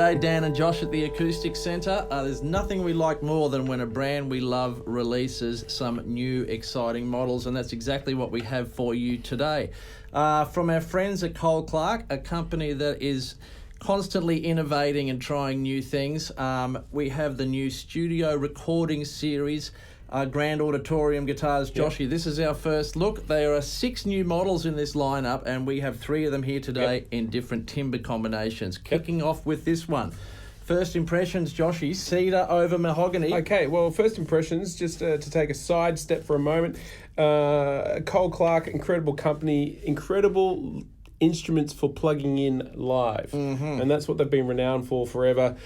G'day, Dan and Josh at the Acoustic Centre. There's nothing we like more than when a brand we love releases some new exciting models, and that's exactly what we have for you today. From our friends at Cole Clark, a company that is constantly innovating and trying new things, we have the new studio recording series, Grand Auditorium guitars. Joshy, This is our first look. There are 6 new models in this lineup, and we have 3 of them here today in different timber combinations. Kicking off with this one. First impressions, Joshy, Cedar over Mahogany. Okay, well, first impressions, just to take a side step for a moment. Cole Clark, incredible company, incredible instruments for plugging in live. And that's what they've been renowned for forever.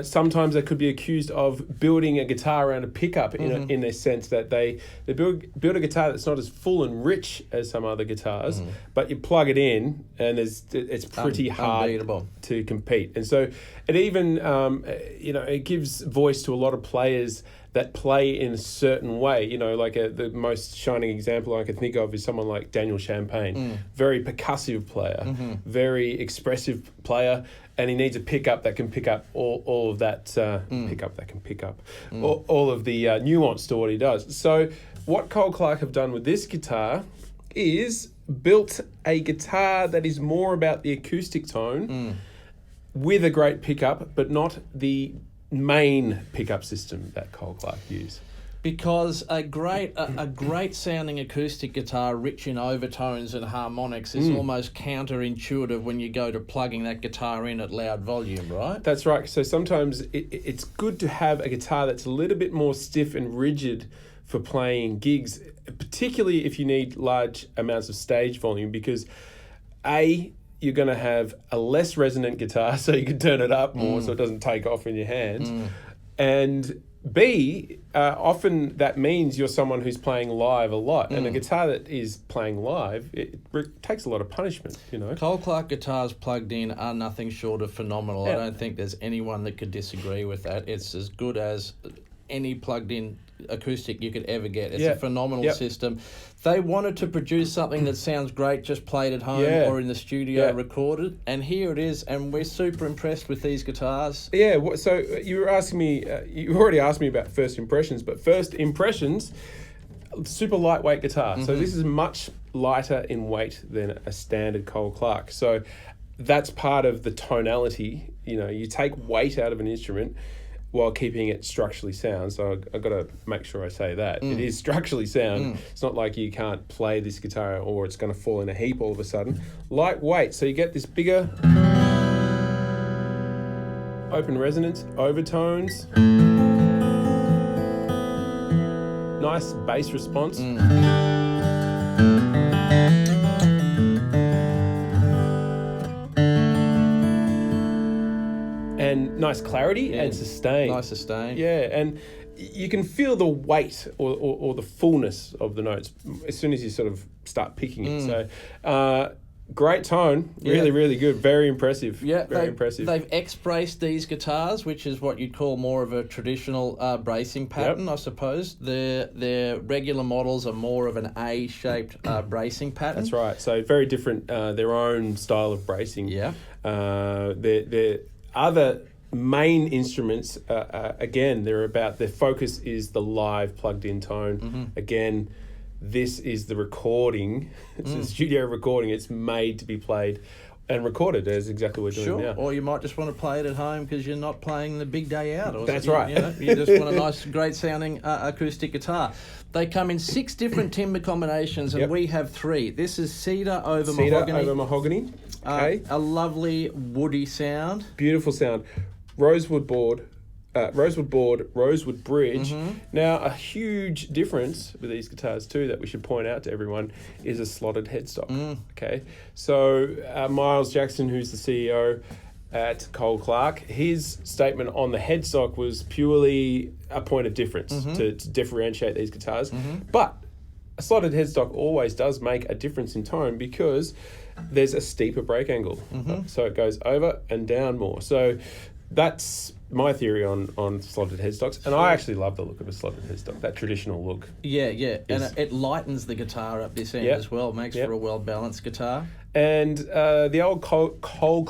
Sometimes they could be accused of building a guitar around a pickup in a sense that they build a guitar that's not as full and rich as some other guitars, but you plug it in and it's pretty hard to compete. And so it even it gives voice to a lot of players that play in a certain way. Like the most shining example I can think of is someone like Daniel Champagne. Very percussive player, very expressive player, and he needs a pickup that can pick up all of that, pickup that can pick up all of the nuance to what he does. So what Cole Clark have done with this guitar is built a guitar that is more about the acoustic tone with a great pickup, but not the main pickup system that Cole Clark use. Because a great sounding acoustic guitar, rich in overtones and harmonics, is almost counterintuitive when you go to plugging that guitar in at loud volume, right? That's right. So sometimes it's good to have a guitar that's a little bit more stiff and rigid for playing gigs, particularly if you need large amounts of stage volume, because you're going to have a less resonant guitar, so you can turn it up more so it doesn't take off in your hands. And B, often that means you're someone who's playing live a lot. And a guitar that is playing live, it takes a lot of punishment, Cole Clark guitars plugged in are nothing short of phenomenal. I don't think there's anyone that could disagree with that. It's as good as any plugged-in acoustic you could ever get. It's a phenomenal system. They wanted to produce something that sounds great, just played at home or in the studio recorded, and here it is, and we're super impressed with these guitars. So you were asking me, you already asked me about first impressions, but first impressions, super lightweight guitar. So this is much lighter in weight than a standard Cole Clark. So that's part of the tonality. You take weight out of an instrument while keeping it structurally sound. So I've got to make sure I say that. It is structurally sound. It's not like you can't play this guitar or it's going to fall in a heap all of a sudden. Lightweight, so you get this bigger open resonance, overtones, nice bass response. And nice clarity and sustain. Nice sustain. Yeah, and you can feel the weight or the fullness of the notes as soon as you sort of start picking it. So great tone, really, really good, very impressive. Very impressive. They've X-braced these guitars, which is what you'd call more of a traditional bracing pattern, I suppose. Their regular models are more of an A-shaped bracing pattern. That's right. So very different, their own style of bracing. Their other main instruments, again, their focus is the live plugged-in tone. Again, this is the recording. It's a studio recording. It's made to be played and recorded. That's exactly what we're doing now. Or you might just want to play it at home because you're not playing the big day out. Or That's right. You just want a nice, great-sounding acoustic guitar. They come in 6 different timber combinations, and we have 3. This is Cedar over Mahogany. Okay. A lovely woody sound. Beautiful sound. Rosewood board, rosewood bridge. Now, a huge difference with these guitars too that we should point out to everyone is a slotted headstock. Okay, so Miles Jackson, who's the CEO at Cole Clark, his statement on the headstock was purely a point of difference to differentiate these guitars. But a slotted headstock always does make a difference in tone because there's a steeper break angle. So it goes over and down more. So that's my theory on slotted headstocks, and I actually love the look of a slotted headstock, that traditional look. And it lightens the guitar up this end as well, makes for a well-balanced guitar. And the old Cole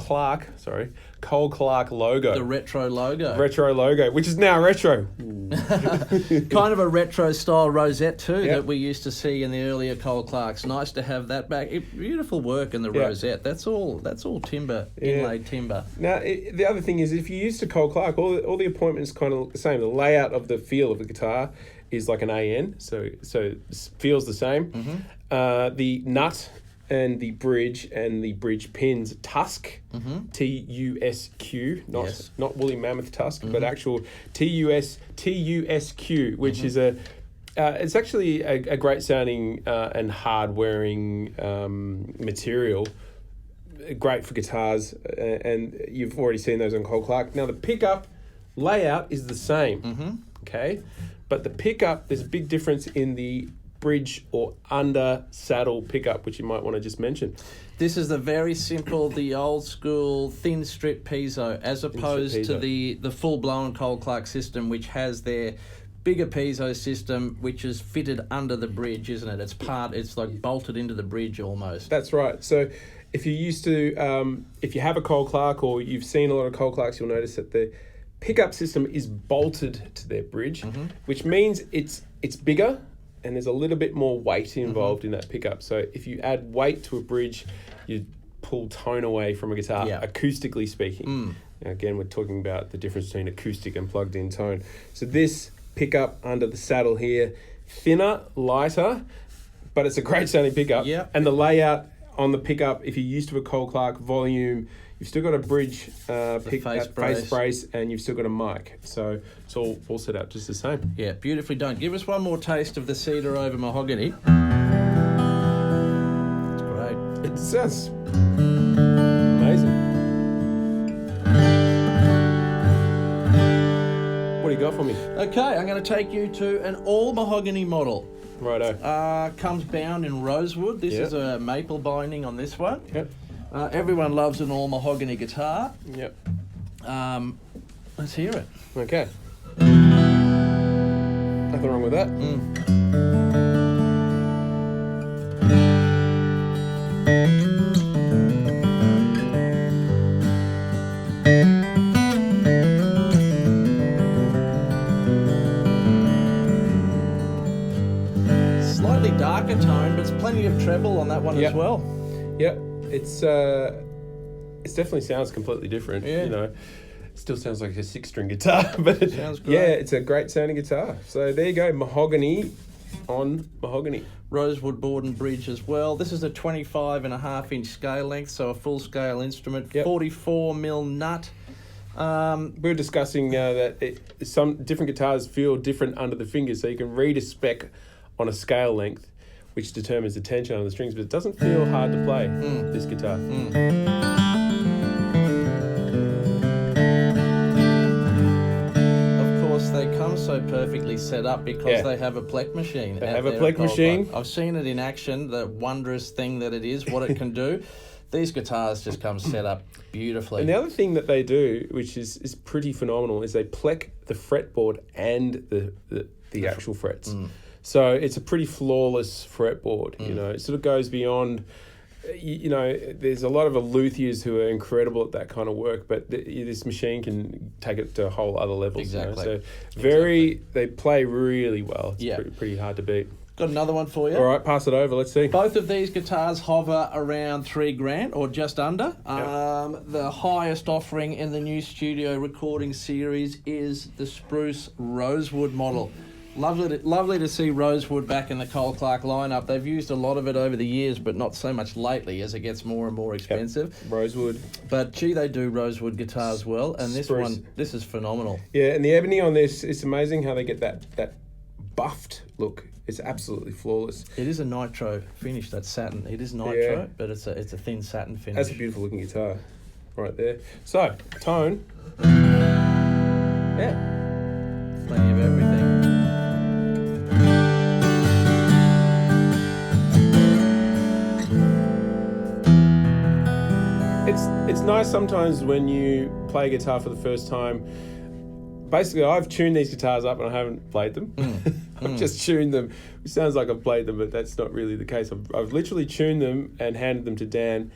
Cole Clark logo. The retro logo. Retro logo, which is now retro. Kind of a retro style rosette too Yep. that we used to see in the earlier Cole Clarks. Nice to have that back. Beautiful work in the rosette. That's all timber, inlaid timber. Now, the other thing is, if you're used to Cole Clark, all the appointments kind of the same. The layout of the feel of the guitar is like an AN, so it feels the same. Mm-hmm. The nut and the bridge pins Tusq, TUSQ, not woolly mammoth tusk, but actual TUSQ, which is it's actually a great sounding and hard wearing material. Great for guitars, and you've already seen those on Cole Clark. Now the pickup layout is the same, okay, but the pickup, there's a big difference in the bridge or under saddle pickup, which you might want to just mention. This is the very simple, the old school thin strip piezo, as opposed to the full blown Cole Clark system, which has their bigger piezo system, which is fitted under the bridge, isn't it? It's like bolted into the bridge almost. That's right. So if you're used to, if you have a Cole Clark or you've seen a lot of Cole Clarks, you'll notice that the pickup system is bolted to their bridge, which means it's bigger and there's a little bit more weight involved in that pickup. So if you add weight to a bridge, you pull tone away from a guitar, acoustically speaking. Now, again, we're talking about the difference between acoustic and plugged in tone. So this pickup under the saddle here, thinner, lighter, but it's a great sounding pickup. Yeah. And the layout on the pickup, if you're used to a Cole Clark volume, you've still got a bridge face brace, and you've still got a mic. So it's all set up just the same. Yeah, beautifully done. Give us one more taste of the Cedar over Mahogany. It's great. It sounds amazing. What do you got for me? Okay, I'm going to take you to an all mahogany model. Righto. Comes bound in rosewood. This is a maple binding on this one. Yep. Everyone loves an all mahogany guitar. Yep. Let's hear it. Okay. Nothing wrong with that. Slightly darker tone, but it's plenty of treble on that one as well. Yep. It definitely sounds completely different. Yeah. You know, it still sounds like a 6-string guitar, but Sounds great. yeah, it's a great sounding guitar. So there you go, mahogany on mahogany. Rosewood board and bridge as well. This is a 25.5-inch scale length, so a full scale instrument. 44mm nut. We were discussing that some different guitars feel different under the fingers, so you can read a spec on a scale length, which determines the tension on the strings, but it doesn't feel hard to play, this guitar. Of course, they come so perfectly set up because they have a plec machine. They have a plec machine. I've seen it in action, the wondrous thing that it is, what it can do. These guitars just come set up beautifully. And the other thing that they do, which is pretty phenomenal, is they plec the fretboard and the actual frets. So it's a pretty flawless fretboard. You know, it sort of goes beyond. You know, there's a lot of luthiers who are incredible at that kind of work, but this machine can take it to a whole other level. Exactly. You know? So they play really well. It's pretty hard to beat. Got another one for you. All right, pass it over. Let's see. Both of these guitars hover around $3,000 or just under. The highest offering in the new studio recording series is the Spruce Rosewood model. Lovely to see Rosewood back in the Cole Clark lineup. They've used a lot of it over the years, but not so much lately as it gets more and more expensive. Rosewood. But gee, they do Rosewood guitars well, and this is phenomenal. Yeah, and the ebony on this, it's amazing how they get that buffed look. It's absolutely flawless. It is a nitro finish, that satin. It is nitro, but it's a thin satin finish. That's a beautiful looking guitar right there. So, tone. Yeah. Plenty of everything. It's nice sometimes when you play guitar for the first time. Basically, I've tuned these guitars up and I haven't played them. I've just tuned them. It sounds like I've played them, but that's not really the case. I've literally tuned them and handed them to Dan.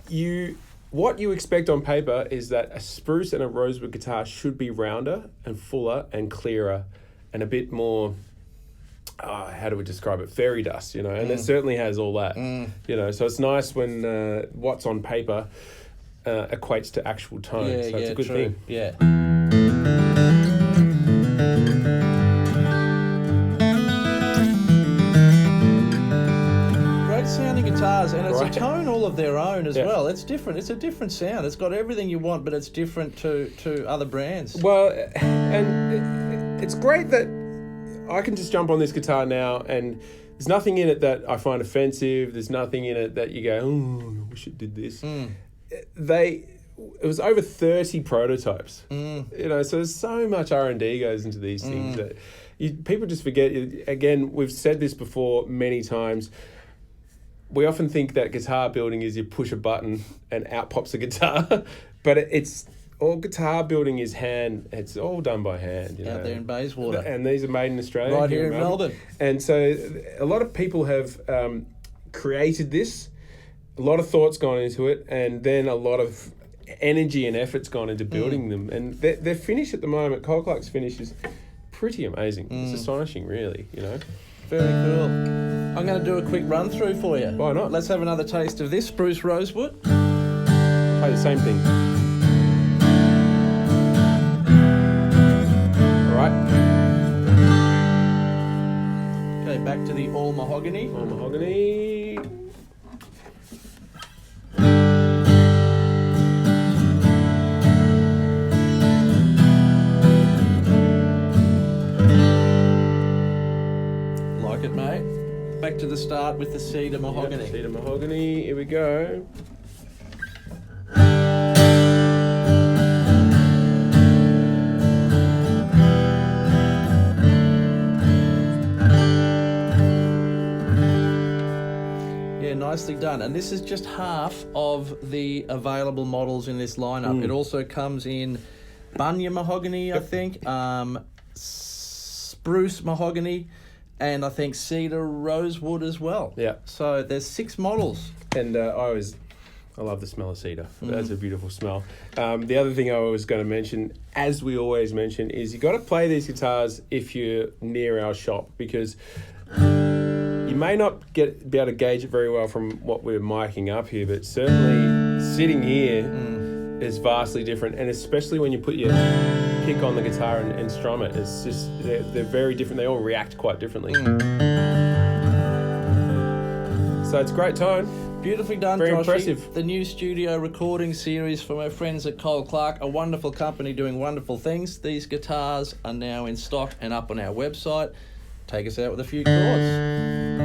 You what you expect on paper is that a spruce and a rosewood guitar should be rounder and fuller and clearer and a bit more, how do we describe it? Fairy dust, you know, and it certainly has all that, you know. So it's nice when what's on paper equates to actual tone. So it's a good thing. Yeah. Sounding guitars, and it's a tone all of their own as well. It's different. It's a different sound. It's got everything you want, but it's different to other brands. Well, and it's great that I can just jump on this guitar now, and there's nothing in it that I find offensive. There's nothing in it that you go, oh, I wish it did this. It was over 30 prototypes. You know, so there's so much R&D goes into these things that people just forget. Again, we've said this before many times. We often think that guitar building is you push a button and out pops a guitar, but it's all guitar building is hand. It's all done by hand. Out there in Bayswater. And these are made in Australia. Right here in Melbourne. And so a lot of people have created this, a lot of thought's gone into it, and then a lot of energy and effort's gone into building them. And their finish at the moment, Cole Clark's finish is pretty amazing. It's astonishing, really, you know. Very cool. I'm going to do a quick run through for you. Why not? Let's have another taste of this Spruce Rosewood. Play the same thing. All right. Okay, back to the all mahogany. All mahogany. Back to the start with the Cedar Mahogany. Yep, Cedar Mahogany, here we go. Yeah, nicely done. And this is just half of the available models in this lineup. It also comes in Bunya Mahogany, I think, Spruce Mahogany, and I think Cedar Rosewood as well. Yeah. So there's 6 models. And I love the smell of cedar. That's a beautiful smell. The other thing I was going to mention, as we always mention, is you got to play these guitars if you're near our shop, because you may not be able to gauge it very well from what we're miking up here, but certainly sitting here is vastly different, and especially when you put your pick on the guitar and strum it, it's just they're very different. They all react quite differently. So it's a great tone. Beautifully done, Very Joshy. impressive. The new studio recording series from our friends at Cole Clark, a wonderful company doing wonderful things. These guitars are now in stock and up on our website. Take us out with a few chords.